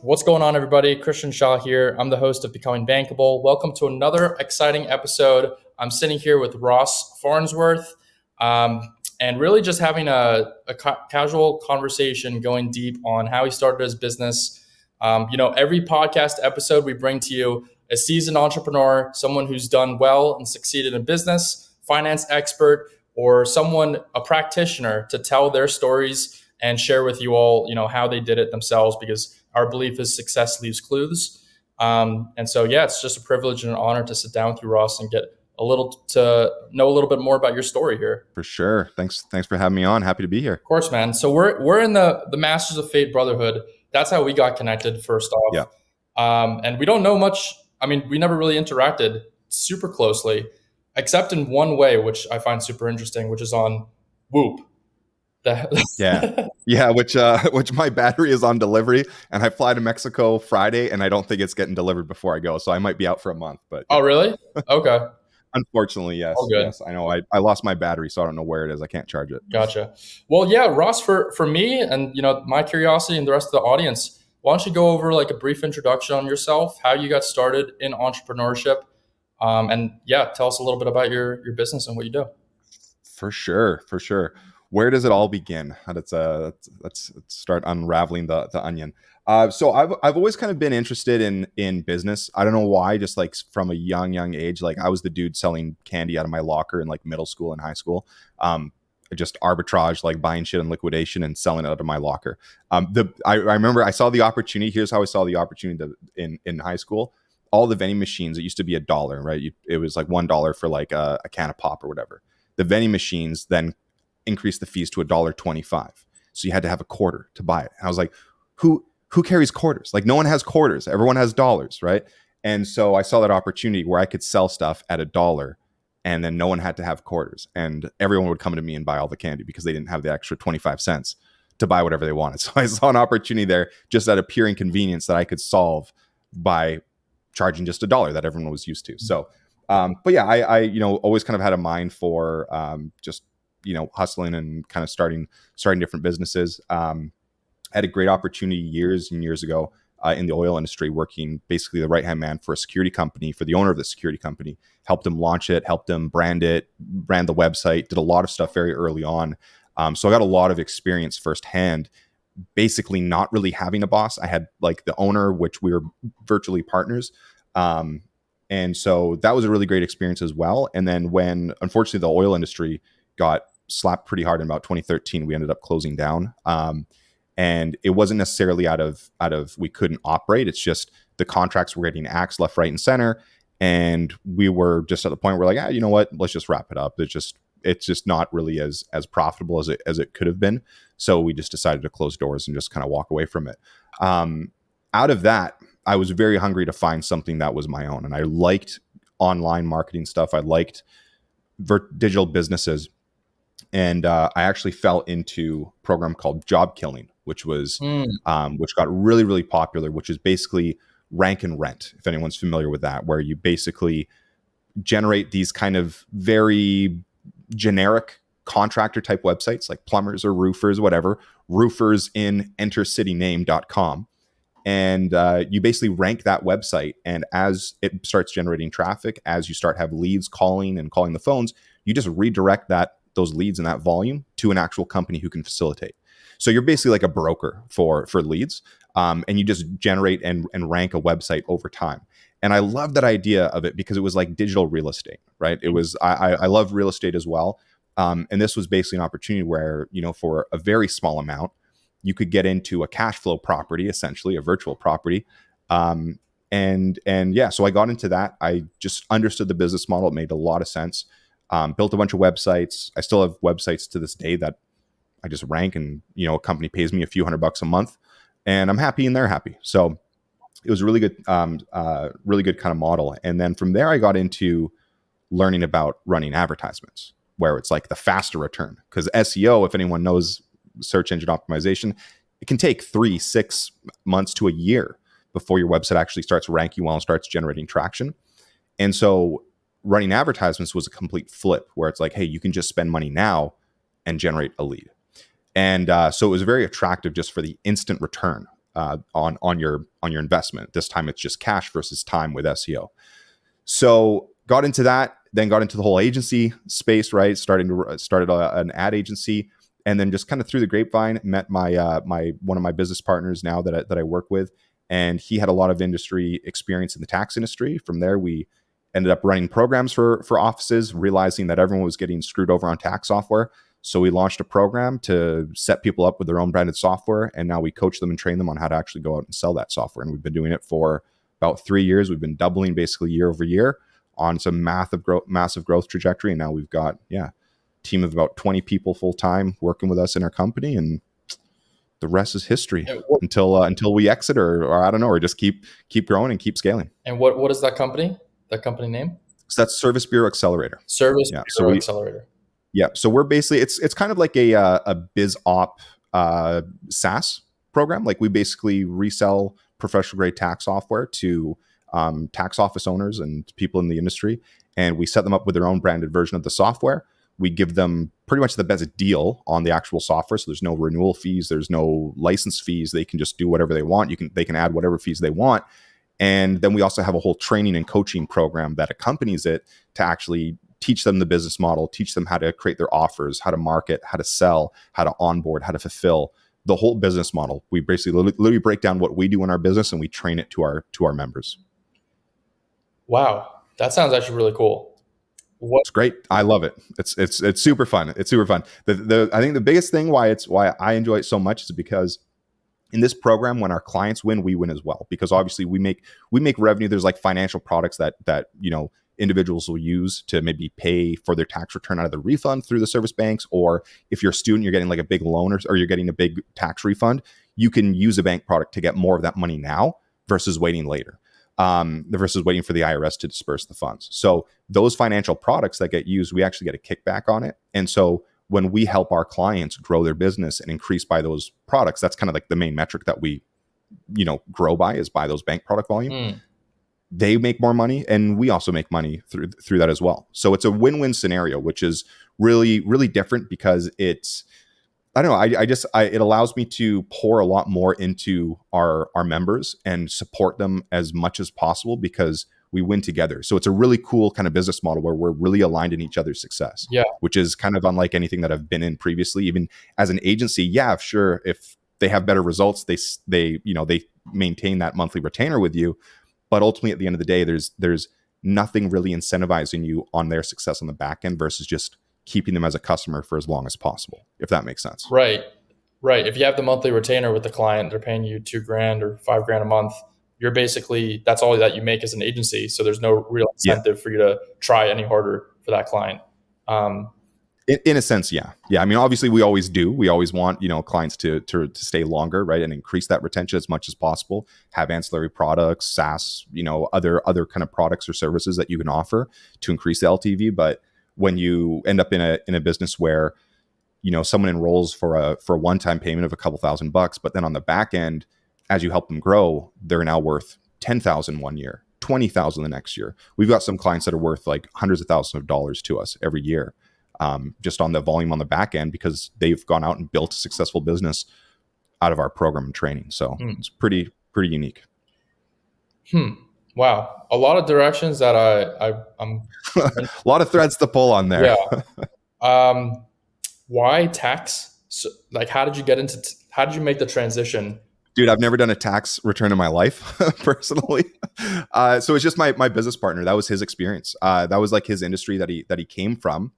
What's going on, everybody? Christian Shaw here. I'm the host of Becoming Bankable. Welcome to another exciting episode. I'm sitting here with Ross Farnsworth, and really just having a casual conversation, going deep on how he started his business. Every podcast episode we bring to you a seasoned entrepreneur, someone who's done well and succeeded in business, finance expert, or a practitioner to tell their stories and share with you all, how they did it themselves, because our belief is success leaves clues. It's just a privilege and an honor to sit down with you, Ross, and get to know a little bit more about your story here. For sure. Thanks for having me on. Happy to be here. Of course, man. So we're in the Masters of Fate Brotherhood. That's how we got connected first off. Yeah. And we don't know much. I mean, we never really interacted super closely, except in one way, which I find super interesting, which is on Whoop. Yeah. Which my battery is on delivery, and I fly to Mexico Friday, and I don't think it's getting delivered before I go, so I might be out for a month. But Oh, really? Okay. Unfortunately, yes. All good. Yes, I know. I lost my battery, so I don't know where it is. I can't charge it. Gotcha. Well, yeah, Ross, for me and my curiosity and the rest of the audience, why don't you go over like a brief introduction on yourself, how you got started in entrepreneurship, tell us a little bit about your business and what you do. For sure. Where does it all begin? Let's start unraveling the onion. So I've always kind of been interested in business. I don't know why, just like from a young age. Like I was the dude selling candy out of my locker in like middle school and high school. Just arbitrage, like buying shit in liquidation and selling it out of my locker. I remember I saw the opportunity. Here's how I saw the opportunity in high school. All the vending machines, it used to be $1, right? It was like $1 for like a can of pop or whatever. The vending machines then increased the fees to $1.25. So you had to have a quarter to buy it. And I was like, who carries quarters? Like no one has quarters. Everyone has dollars, right? And so I saw that opportunity where I could sell stuff at $1 and then no one had to have quarters. And everyone would come to me and buy all the candy because they didn't have the extra 25 cents to buy whatever they wanted. So I saw an opportunity there just at a pure inconvenience that I could solve by charging just $1 that everyone was used to. So, I always kind of had a mind for hustling and kind of starting different businesses. I had a great opportunity years and years ago in the oil industry, working basically the right-hand man for a security company, for the owner of the security company, helped him launch it, helped him brand the website, did a lot of stuff very early on. So I got a lot of experience firsthand, basically not really having a boss. I had like the owner, which we were virtually partners. And so that was a really great experience as well. And then when, unfortunately, the oil industry got slapped pretty hard in about 2013, we ended up closing down. And it wasn't necessarily out of we couldn't operate. It's just the contracts were getting axed left, right, and center. And we were just at the point where like, you know what, let's just wrap it up. It's just not really as profitable as it could have been. So we just decided to close doors and just kind of walk away from it. Out of that, I was very hungry to find something that was my own. And I liked online marketing stuff. I liked digital businesses. And I actually fell into a program called Job Killing, which got really, really popular, which is basically rank and rent, if anyone's familiar with that, where you basically generate these kind of very generic contractor type websites like plumbers or roofers, whatever, roofers in entercityname.com. And you basically rank that website. And as it starts generating traffic, as you start have leads calling the phones, you just redirect those leads and that volume to an actual company who can facilitate. So you're basically like a broker for leads, and you just generate and rank a website over time. And I love that idea of it because it was like digital real estate, right? It was, I love real estate as well. And this was basically an opportunity where, for a very small amount, you could get into a cash flow property, essentially a virtual property. So I got into that. I just understood the business model. It made a lot of sense. Built a bunch of websites. I still have websites to this day that I just rank, and a company pays me a few $100 a month, and I'm happy and they're happy. So it was a really good kind of model. And then from there, I got into learning about running advertisements, where it's like the faster return. Because SEO, if anyone knows search engine optimization, it can take 3-6 months to a year before your website actually starts ranking well and starts generating traction. And so running advertisements was a complete flip, where it's like, hey, you can just spend money now and generate a lead. And so it was very attractive just for the instant return on your investment. This time it's just cash versus time with SEO. So got into that, then got into the whole agency space, right? Started an ad agency, and then just kind of through the grapevine met my one of my business partners now that I work with, and he had a lot of industry experience in the tax industry. From there, we ended up running programs for offices, realizing that everyone was getting screwed over on tax software. So we launched a program to set people up with their own branded software, and now we coach them and train them on how to actually go out and sell that software. And we've been doing it for about 3 years. We've been doubling basically year over year on some massive growth trajectory. And now we've got, team of about 20 people full time working with us in our company, and the rest is history until we exit or I don't know, or just keep growing and keep scaling. And what is that company? That company name? So that's Service Bureau Accelerator. Service Bureau Accelerator. Yeah. So we're basically it's kind of like a biz op SaaS program. Like we basically resell professional grade tax software to tax office owners and people in the industry, and we set them up with their own branded version of the software. We give them pretty much the best deal on the actual software. So there's no renewal fees, there's no license fees. They can just do whatever they want. They can add whatever fees they want. And then we also have a whole training and coaching program that accompanies it to actually teach them the business model, teach them how to create their offers, how to market, how to sell, how to onboard, how to fulfill the whole business model. We basically literally break down what we do in our business and we train it to our members. Wow, that sounds actually really cool. It's great. I love it. It's super fun. It's super fun. I think the biggest thing why I enjoy it so much is because in this program, when our clients win, we win as well. Because obviously we make revenue. There's like financial products that individuals will use to maybe pay for their tax return out of the refund through the service banks, or if you're a student, you're getting like a big loan or you're getting a big tax refund. You can use a bank product to get more of that money now versus waiting later. Versus waiting for the IRS to disperse the funds. So those financial products that get used, we actually get a kickback on it. And so when we help our clients grow their business and increase by those products, that's kind of like the main metric that we, grow by, is by those bank product volume. They make more money and we also make money through that as well. So it's a win-win scenario, which is really, really different because it's, I don't know. It allows me to pour a lot more into our members and support them as much as possible because we win together. So it's a really cool kind of business model where we're really aligned in each other's success. Yeah, which is kind of unlike anything that I've been in previously. Even as an agency, yeah, sure, if they have better results, they maintain that monthly retainer with you. But ultimately, at the end of the day, there's nothing really incentivizing you on their success on the back end versus just keeping them as a customer for as long as possible, if that makes sense. Right. If you have the monthly retainer with the client, they're paying you $2,000 or $5,000 a month. You're basically, that's all that you make as an agency. So there's no real incentive for you to try any harder for that client. In a sense, yeah. I mean, obviously, we always do. We always want clients to stay longer, right, and increase that retention as much as possible. Have ancillary products, SaaS, other kind of products or services that you can offer to increase the LTV. But when you end up in a business where someone enrolls for a one-time payment of a couple $1,000, but then on the back end, as you help them grow, they're now worth $10,000 one year, $20,000 the next year. We've got some clients that are worth like hundreds of thousands of dollars to us every year, just on the volume on the back end because they've gone out and built a successful business out of our program and training. So it's pretty unique. Wow, a lot of directions that I'm a lot of threads to pull on there. Yeah. Why tax? So, like, how did you get into? How did you make the transition? Dude, I've never done a tax return in my life personally. So it's just my business partner. That was his experience. That was like his industry that he came from.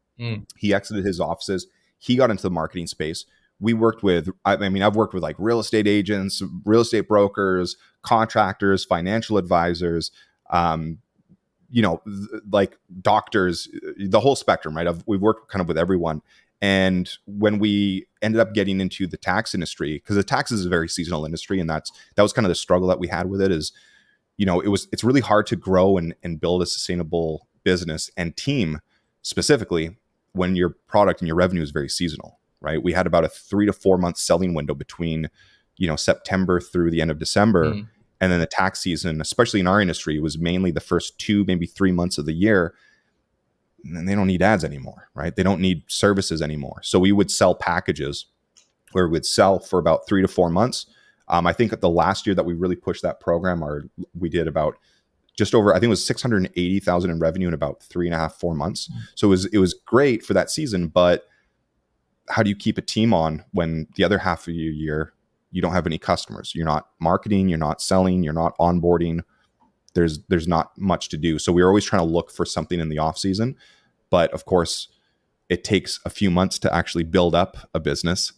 He exited his offices. He got into the marketing space. We worked with, I've worked with like real estate agents, real estate brokers, contractors, financial advisors, like doctors, the whole spectrum, right? We've worked kind of with everyone. And when we ended up getting into the tax industry, because the taxes is a very seasonal industry, and that was kind of the struggle that we had with it is, it's really hard to grow and build a sustainable business and team specifically when your product and your revenue is very seasonal, right? We had about a 3 to 4 month selling window between, September through the end of December. And then the tax season, especially in our industry, was mainly the first 2, maybe 3 months of the year. And they don't need ads anymore, right? They don't need services anymore. So we would sell packages where we would sell for about 3 to 4 months, I think that the last year that we really pushed that program, we did about just over, I think it was 680,000 in revenue in about 3.5, 4 months. So it was great for that season, but how do you keep a team on when the other half of your year you don't have any customers? You're not marketing, you're not selling, you're not onboarding. There's not much to do. So we were always trying to look for something in the off season, but of course it takes a few months to actually build up a business.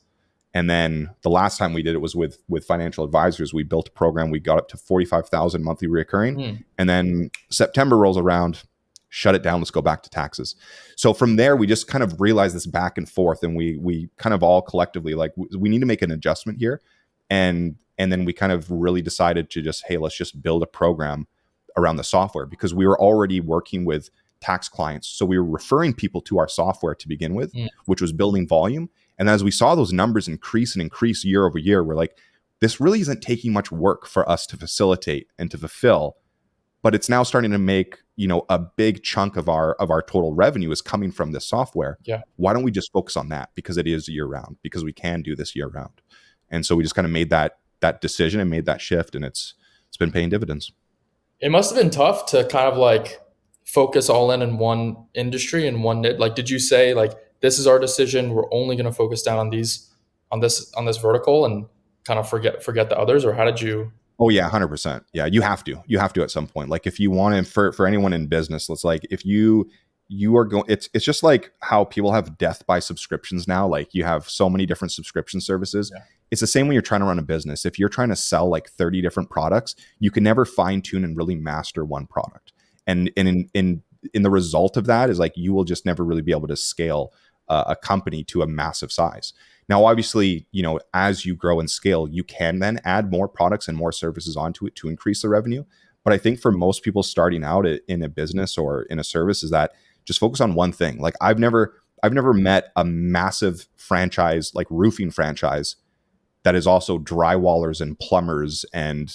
And then the last time we did it was with financial advisors. We built a program. We got up to 45,000 monthly recurring. And then September rolls around, shut it down. Let's go back to taxes. So from there, we just kind of realized this back and forth, and we kind of all collectively like we need to make an adjustment here. And then we kind of really decided to just, hey, let's just build a program around the software, because we were already working with tax clients. So we were referring people to our software to begin with, which was building volume. And as we saw those numbers increase and increase year over year, we're like, this really isn't taking much work for us to facilitate and to fulfill, but it's now starting to make, a big chunk of our total revenue is coming from this software. Yeah. Why don't we just focus on that? Because it is year round, because we can do this year round. And so we just kind of made that decision and made that shift, and it's been paying dividends. It must have been tough to kind of like focus all in one industry and one niche. Like, did you say like, this is our decision, we're only going to focus down on this vertical and kind of forget the others? Or how did you? Oh yeah, 100%. Yeah, you have to at some point. Like if you want to, for anyone in business, it's like if you are going, it's just like how people have death by subscriptions now. Like you have so many different subscription services. Yeah. It's the same when you're trying to run a business. If you're trying to sell like 30 different products, you can never fine tune and really master one product. And in the result of that is like, you will just never really be able to scale a company to a massive size. Now, obviously, as you grow and scale, you can then add more products and more services onto it to increase the revenue. But I think for most people starting out in a business or in a service is that just focus on one thing. Like I've never met a massive franchise, like roofing franchise, that is also drywallers and plumbers and,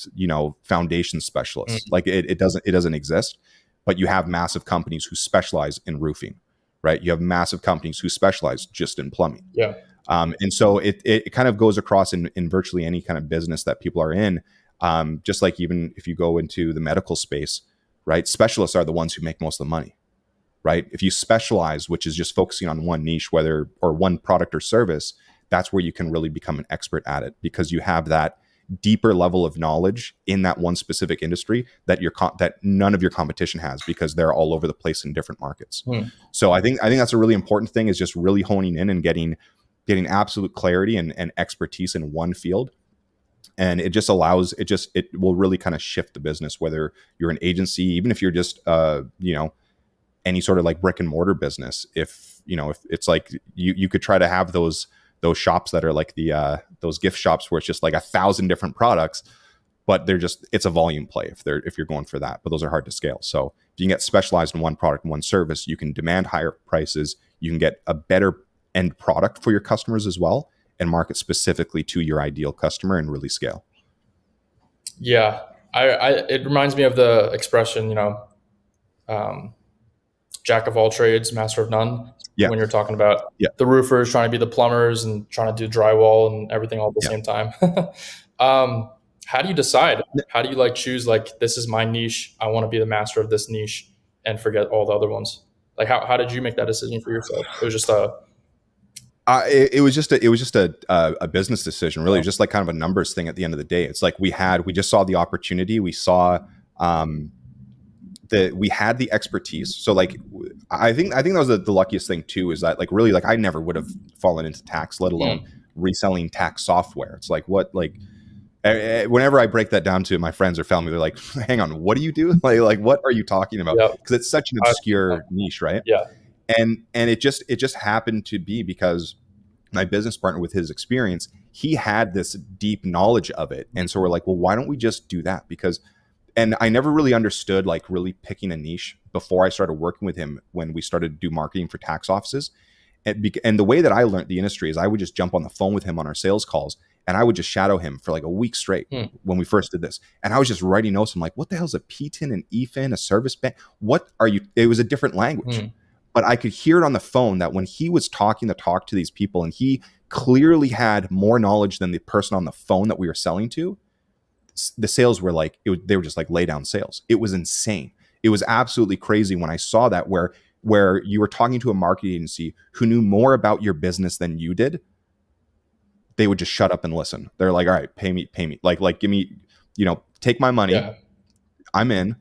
foundation specialists. Like it doesn't exist, but you have massive companies who specialize in roofing, right? You have massive companies who specialize just in plumbing. Yeah. And so it kind of goes across in virtually any kind of business that people are in. Just like even if you go into the medical space, right? Specialists are the ones who make most of the money, right? If you specialize, which is just focusing on one niche, or one product or service, that's where you can really become an expert at it, because you have that deeper level of knowledge in that one specific industry that that none of your competition has, because they're all over the place in different markets. So I think that's a really important thing, is just really honing in and getting absolute clarity and expertise in one field. And it just allows, it will really kind of shift the business, whether you're an agency, even if you're just, any sort of like brick and mortar business. If it's like, you could try to have those shops that are like those gift shops where it's just like 1,000 different products, but it's a volume play if you're going for that, but those are hard to scale. So if you can get specialized in one product and one service, you can demand higher prices, you can get a better end product for your customers as well, and market specifically to your ideal customer and really scale. Yeah. It reminds me of the expression, jack of all trades, master of none. Yeah. When you're talking about the roofers trying to be the plumbers and trying to do drywall and everything all at the same time. How do you decide? How do you choose this is my niche, I want to be the master of this niche, and forget all the other ones? Like how did you make that decision for yourself? It was just it was just a business decision, really. Just like kind of a numbers thing at the end of the day. It's like we just saw the opportunity. We saw that we had the expertise. So I think that was the luckiest thing too, is that really I never would have fallen into tax, let alone reselling tax software. It's whenever I break that down to my friends or family, they're like, hang on, what do you do? Like what are you talking about? Because it's such an obscure niche, right? Yeah. And it just happened to be because my business partner, with his experience, he had this deep knowledge of it. And so we're like, well, why don't we just do that? And I never really understood really picking a niche before I started working with him when we started to do marketing for tax offices. And the way that I learned the industry is I would just jump on the phone with him on our sales calls, and I would just shadow him for a week straight when we first did this. And I was just writing notes. I'm like, what the hell is a PTIN, an EFIN, a service bank? What are you? It was a different language. But I could hear it on the phone that when he was talking to these people, and he clearly had more knowledge than the person on the phone that we were selling to, the sales were like, they were just like lay down sales. It was insane. It was absolutely crazy when I saw that, where you were talking to a marketing agency who knew more about your business than you did. They would just shut up and listen. They're like, all right, pay me, like give me, take my money. Yeah. I'm in.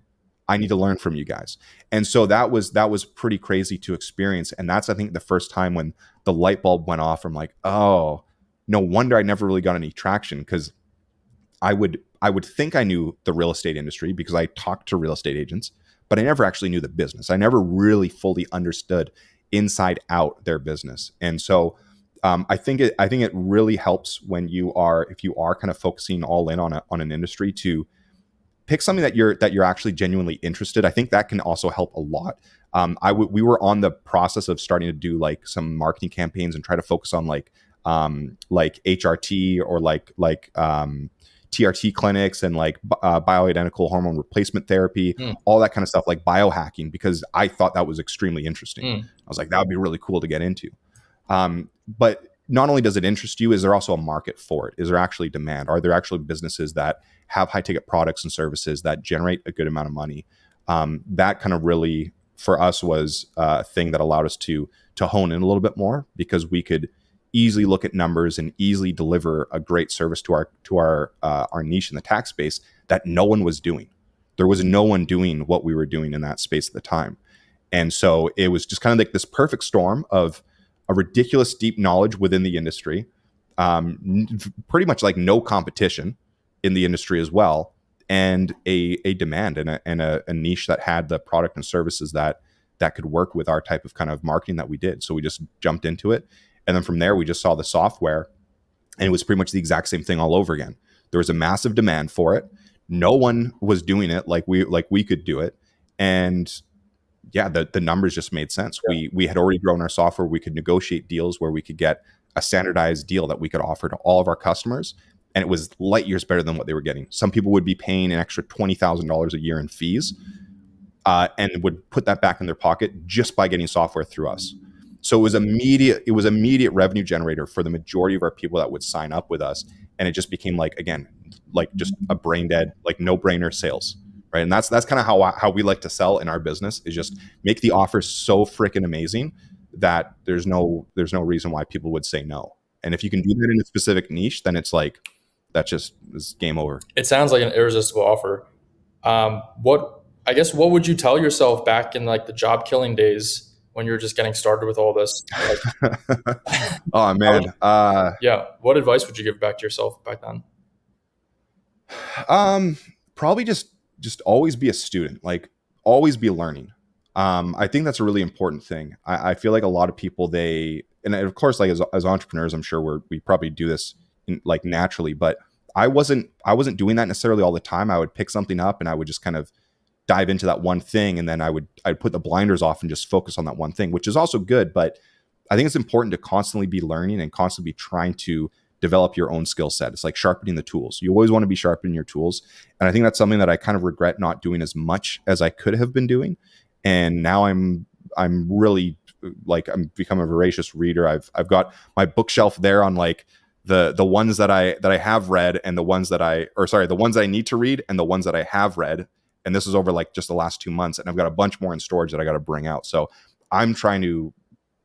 I need to learn from you guys. And so that was pretty crazy to experience. And that's, I think, the first time when the light bulb went off. I'm like, oh, no wonder I never really got any traction, because I would think I knew the real estate industry because I talked to real estate agents, but I never actually knew the business. I never really fully understood inside out their business. And so I think it really helps when if you are kind of focusing all in on an industry, to pick something that you're actually genuinely interested. I think that can also help a lot. We were on the process of starting to do like some marketing campaigns and try to focus on like HRT or like TRT clinics and like bioidentical hormone replacement therapy, all that kind of stuff, like biohacking, because I thought that was extremely interesting. I was like, that would be really cool to get into. But not only does it interest you, is there also a market for it? Is there actually demand? Are there actually businesses that have high ticket products and services that generate a good amount of money? That kind of really, for us, was a thing that allowed us to hone in a little bit more, because we could easily look at numbers and easily deliver a great service to our niche in the tax space that no one was doing. There was no one doing what we were doing in that space at the time. And so it was just kind of like this perfect storm of a ridiculous deep knowledge within the industry, pretty much like no competition in the industry as well, and a demand and a niche that had the product and services that could work with our type of kind of marketing that we did. So we just jumped into it. And then from there, we just saw the software, and it was pretty much the exact same thing all over again. There was a massive demand for it. No one was doing it like we could do it. And yeah, the numbers just made sense. Yeah. We had already grown our software. We could negotiate deals where we could get a standardized deal that we could offer to all of our customers. And it was light years better than what they were getting. Some people would be paying an extra $20,000 a year in fees, and would put that back in their pocket just by getting software through us. So it was immediate revenue generator for the majority of our people that would sign up with us. And it just became like, again, like just a brain dead, like no brainer sales. Right. And that's kind of how we like to sell in our business, is just make the offer so freaking amazing that there's no reason why people would say no. And if you can do that in a specific niche, then it's like, that just is game over. It sounds like an irresistible offer. What would you tell yourself back in like the job killing days when you were just getting started with all this? Like, oh man. yeah. What advice would you give back to yourself back then? Probably just always be a student, like always be learning. I think that's a really important thing. I feel like a lot of people, and of course, like as entrepreneurs, I'm sure we probably do this like naturally, but I wasn't doing that necessarily all the time. I would pick something up and I would just kind of dive into that one thing, and then I'd put the blinders off and just focus on that one thing, which is also good. But I think it's important to constantly be learning and constantly be trying to develop your own skill set. It's like sharpening the tools. You always want to be sharpening your tools. And I think that's something that I kind of regret not doing as much as I could have been doing. And now I'm really like, I'm become a voracious reader. I've got my bookshelf there on like the ones that I have read, and the ones that the ones that I need to read, and the ones that I have read. And this is over like just the last 2 months. And I've got a bunch more in storage that I got to bring out. So I'm trying to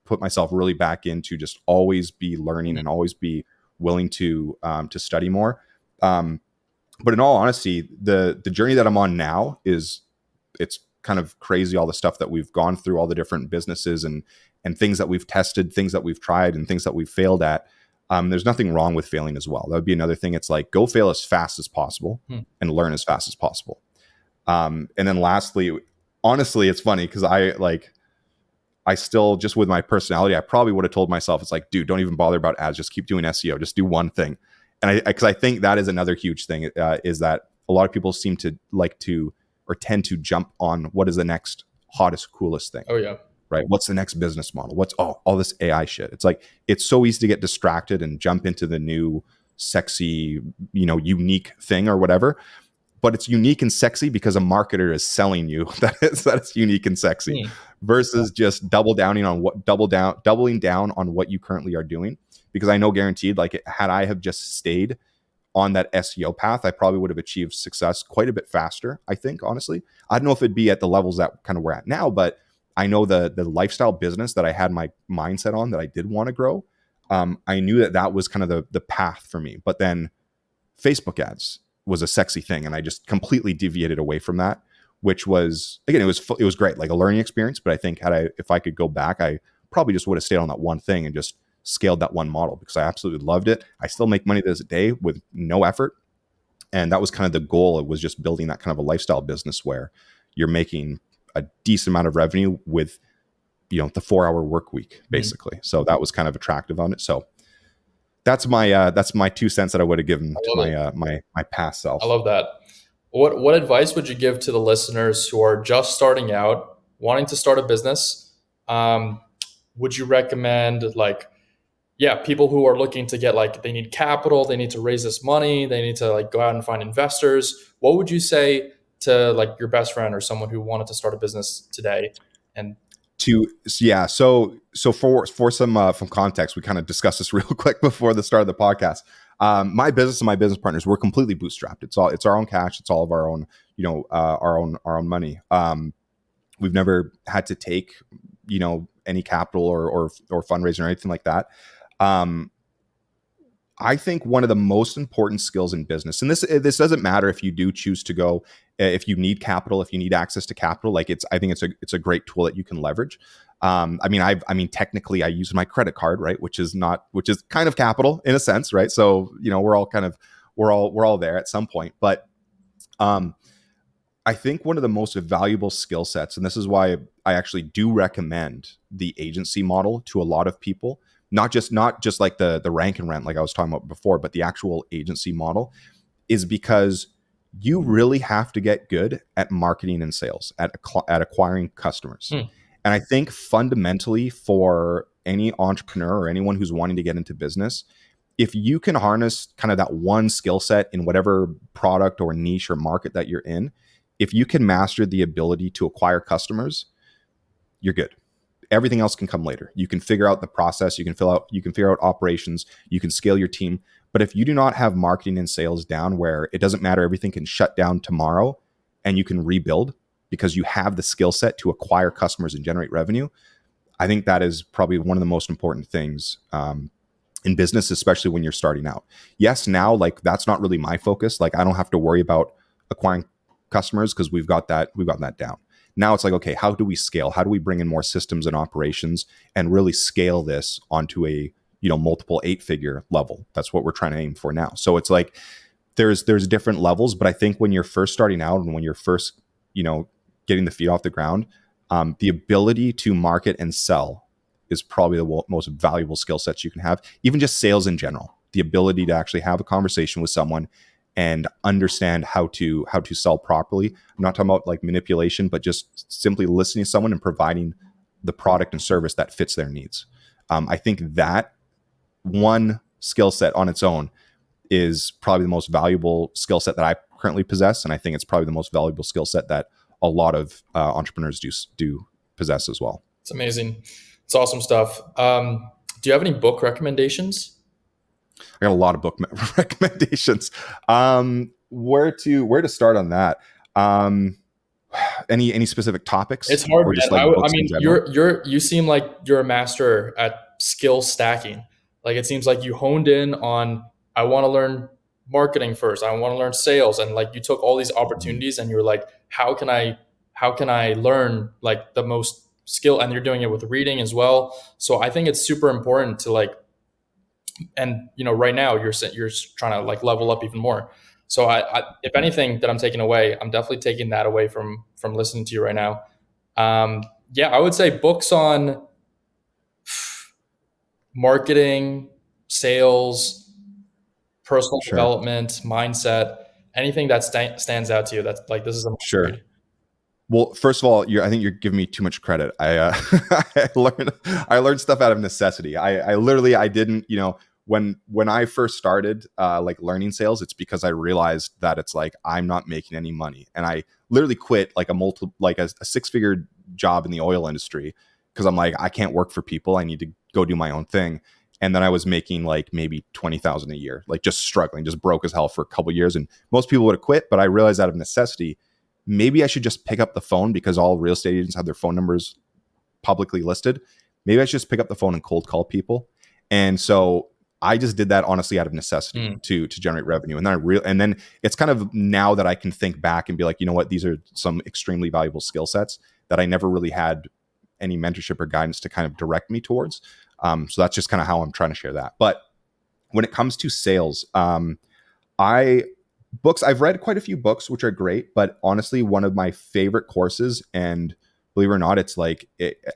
put myself really back into just always be learning and always be willing to study more. But in all honesty, the journey that I'm on now it's kind of crazy, all the stuff that we've gone through, all the different businesses and things that we've tested, things that we've tried, and things that we've failed at. There's nothing wrong with failing as well. That would be another thing. It's like, go fail as fast as possible and learn as fast as possible. And then lastly, honestly, it's funny because I still, just with my personality, I probably would have told myself, it's like, dude, don't even bother about ads. Just keep doing SEO. Just do one thing. And because I think that is another huge thing, is that a lot of people seem to like to, or tend to jump on what is the next hottest, coolest thing. Oh yeah. Right. What's the next business model? What's all this AI shit? It's like, it's so easy to get distracted and jump into the new sexy, unique thing or whatever. But it's unique and sexy because a marketer is selling you that it's unique and sexy, versus just doubling down on what you currently are doing. because I know guaranteed, like, had I have just stayed on that SEO path, I probably would have achieved success quite a bit faster, I think, honestly. I don't know if it'd be at the levels that kind of we're at now, but I know the lifestyle business that I had my mindset on that I did want to grow. I knew that that was kind of the path for me. But then Facebook ads was a sexy thing, and I just completely deviated away from that, which was, again, it was great, like a learning experience. But I think if I could go back, I probably just would have stayed on that one thing and just scaled that one model, because I absolutely loved it. I still make money this day with no effort. And that was kind of the goal. It was just building that kind of a lifestyle business where you're making a decent amount of revenue with, the 4-hour work week, basically. So that was kind of attractive on it. So that's my 2 cents that I would have given to my past self. I love that. What advice would you give to the listeners who are just starting out, wanting to start a business? Would you recommend, like, people who are looking to get, like, they need capital, they need to raise this money, they need to, like, go out and find investors? What would you say to, like, your best friend or someone who wanted to start a business today? And so for some context, we kind of discussed this real quick before the start of the podcast. My business and my business partners, we're completely bootstrapped. It's our own cash. It's all of our own, our own money. We've never had to take, any capital or fundraising or anything like that. I think one of the most important skills in business, and this doesn't matter if you do choose to go, if you need capital, if you need access to capital, like, I think it's a great tool that you can leverage. Technically I use my credit card, right? Which is kind of capital in a sense, right? So, we're all there at some point, but, I think one of the most valuable skill sets, and this is why I actually do recommend the agency model to a lot of people, not just like the rank and rent, like I was talking about before, but the actual agency model, is because you really have to get good at marketing and sales, at acquiring customers. And I think fundamentally, for any entrepreneur or anyone who's wanting to get into business, if you can harness kind of that one skill set in whatever product or niche or market that you're in, if you can master the ability to acquire customers, you're good. Everything else can come later. You can figure out the process, you can figure out operations, you can scale your team. But if you do not have marketing and sales down, where it doesn't matter, everything can shut down tomorrow and you can rebuild because you have the skill set to acquire customers and generate revenue, I think that is probably one of the most important things in business, especially when you're starting out. Yes, now, like, that's not really my focus. Like, I don't have to worry about acquiring customers because we've got that down. Now it's like, okay, how do we scale? How do we bring in more systems and operations and really scale this onto a, multiple 8-figure level? That's what we're trying to aim for now. So it's like there's different levels, but I think when you're first starting out and when you're first, getting the feet off the ground, the ability to market and sell is probably the most valuable skill sets you can have. Even just sales in general, the ability to actually have a conversation with someone and understand how to sell properly. I'm not talking about like manipulation, but just simply listening to someone and providing the product and service that fits their needs. I think that one skill set on its own is probably the most valuable skill set that I currently possess, and I think it's probably the most valuable skill set that a lot of entrepreneurs do possess as well. It's amazing. It's awesome stuff. Do you have any book recommendations? I got a lot of book recommendations. Where to start on that? Any specific topics? It's hard, or just man. like I mean, you seem like you're a master at skill stacking. Like, it seems like you honed in on, I want to learn marketing first, I want to learn sales, and like you took all these opportunities and you were like, how can I learn like the most skill? And you're doing it with reading as well. So I think it's super important to like, and right now you're trying to like level up even more. So if anything that I'm taking away, I'm definitely taking that away from listening to you right now. I would say books on marketing, sales, personal development, mindset, anything that stands out to you. That's like, this is a read. Well, first of all, I think you're giving me too much credit. I learned stuff out of necessity. I didn't, when I first started like learning sales, it's because I realized that it's like, I'm not making any money. And I literally quit like a 6-figure job in the oil industry because I'm like, I can't work for people. I need to go do my own thing. and then I was making like maybe 20,000 a year, like just struggling, just broke as hell for a couple years. And most people would have quit, but I realized out of necessity, maybe I should just pick up the phone because all real estate agents have their phone numbers publicly listed. Maybe I should just pick up the phone and cold call people. And so I just did that honestly out of necessity to generate revenue. And then it's kind of now that I can think back and be like, you know what, these are some extremely valuable skill sets that I never really had any mentorship or guidance to kind of direct me towards. So that's just kind of how I'm trying to share that. But when it comes to sales, I've read quite a few books, which are great, but honestly, one of my favorite courses, and believe it or not,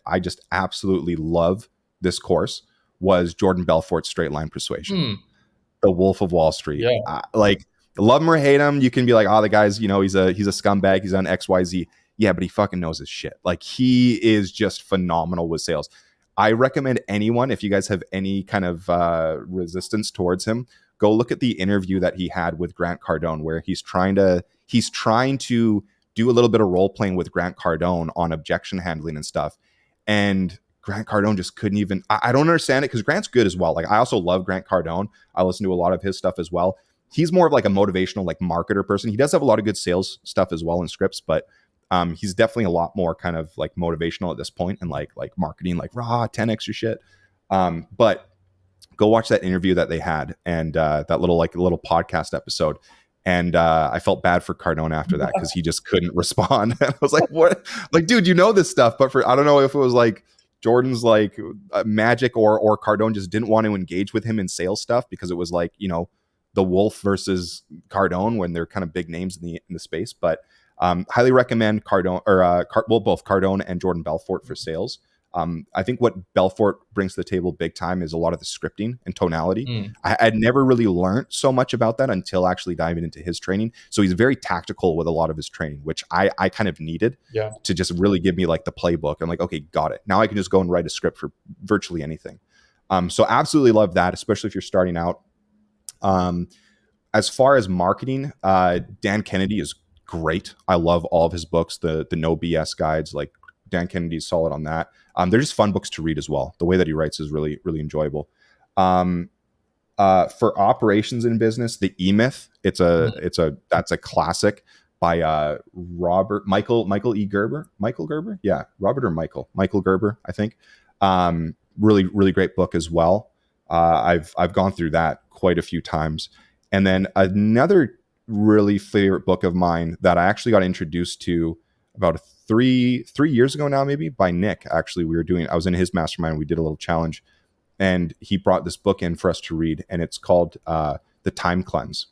I just absolutely love this course, was Jordan Belfort's Straight Line Persuasion, the Wolf of Wall Street. Yeah. Like, love him or hate him, you can be like, oh, the guy's, he's a scumbag, he's on XYZ. Yeah, but he fucking knows his shit. Like, he is just phenomenal with sales. I recommend anyone, if you guys have any kind of resistance towards him, go look at the interview that he had with Grant Cardone, where he's trying to do a little bit of role playing with Grant Cardone on objection handling and stuff. And Grant Cardone just couldn't even, I don't understand it, because Grant's good as well. Like, I also love Grant Cardone. I listen to a lot of his stuff as well. He's more of like a motivational, like, marketer person. He does have a lot of good sales stuff as well in scripts, but he's definitely a lot more kind of like motivational at this point, and like marketing, like raw 10x your shit. But go watch that interview that they had, and that little podcast episode. And I felt bad for Cardone after that, because he just couldn't respond. And I was like, what? Like, dude, you know this stuff, but I don't know if it was like Jordan's like magic, or Cardone just didn't want to engage with him in sales stuff, because it was like, the Wolf versus Cardone, when they're kind of big names in the space. But highly recommend Cardone, or both Cardone and Jordan Belfort for sales. I think what Belfort brings to the table big time is a lot of the scripting and tonality. I'd never really learned so much about that until actually diving into his training. So he's very tactical with a lot of his training, which I kind of needed to just really give me like the playbook. I'm like, okay, got it. Now I can just go and write a script for virtually anything. So absolutely love that, especially if you're starting out. As far as marketing, Dan Kennedy is great. I love all of his books, the no BS guides. Like, Dan Kennedy's solid on that. They're just fun books to read as well. The way that he writes is really, really enjoyable. For operations in business, the E-Myth, that's a classic by Michael E. Gerber. Michael Gerber? Yeah, Robert or Michael Gerber, I think. Really, really great book as well. I've gone through that quite a few times. And then another really favorite book of mine that I actually got introduced to about 3 years ago now, maybe, by Nick. Actually, I was in his mastermind. We did a little challenge, and he brought this book in for us to read, and it's called The Time Cleanse.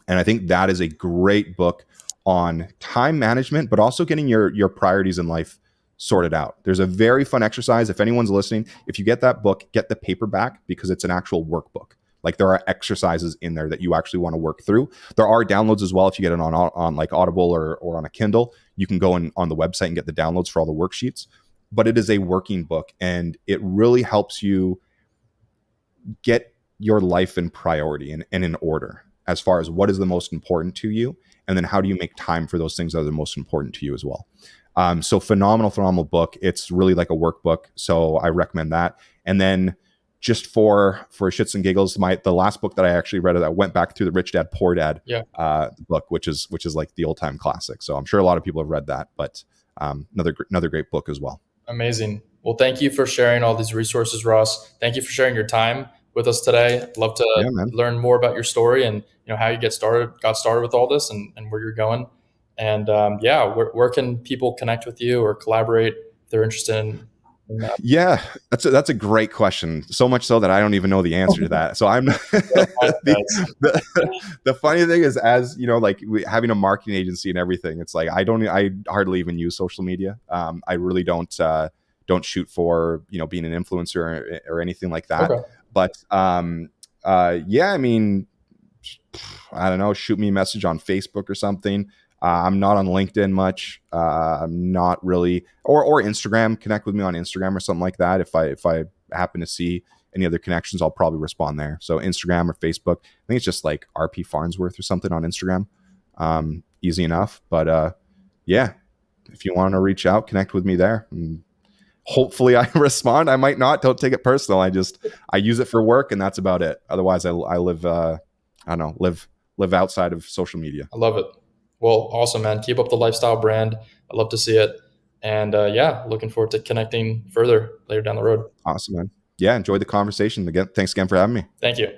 And I think that is a great book on time management, but also getting your priorities in life sorted out. There's a very fun exercise. If anyone's listening, if you get that book, get the paperback, because it's an actual workbook. Like, there are exercises in there that you actually want to work through. There are downloads as well. If you get it on like Audible or on a Kindle, you can go on the website and get the downloads for all the worksheets. But it is a working book, and it really helps you get your life in priority and in order, as far as what is the most important to you, and then how do you make time for those things that are the most important to you as well. So phenomenal book. It's really like a workbook. So I recommend that. And then, just for shits and giggles, the last book that I actually read, I went back through the Rich Dad Poor Dad book, which is like the old time classic. So I'm sure a lot of people have read that, but another great book as well. Amazing. Well, thank you for sharing all these resources, Ross. Thank you for sharing your time with us today. I'd love to learn more about your story, and how you got started with all this, and where you're going. And where can people connect with you or collaborate if they're interested in that? Yeah, that's a great question. So much so that I don't even know the answer to that. So I'm the funny thing is, as like having a marketing agency and everything, it's like I hardly even use social media. I really don't shoot for being an influencer or anything like that. Okay. But yeah, I mean, I don't know, shoot me a message on Facebook or something. I'm not on LinkedIn much. I'm not really, or Instagram. Connect with me on Instagram or something like that. If I happen to see any other connections, I'll probably respond there. So Instagram or Facebook. I think it's just like RP Farnsworth or something on Instagram. Easy enough. But yeah, if you want to reach out, connect with me there. And hopefully I respond. I might not. Don't take it personal. I use it for work, and that's about it. Otherwise, I live I don't know, live outside of social media. I love it. Well, awesome, man. Keep up the lifestyle brand. I love to see it. And yeah, looking forward to connecting further later down the road. Awesome, man. Yeah, enjoy the conversation again. Thanks again for having me. Thank you.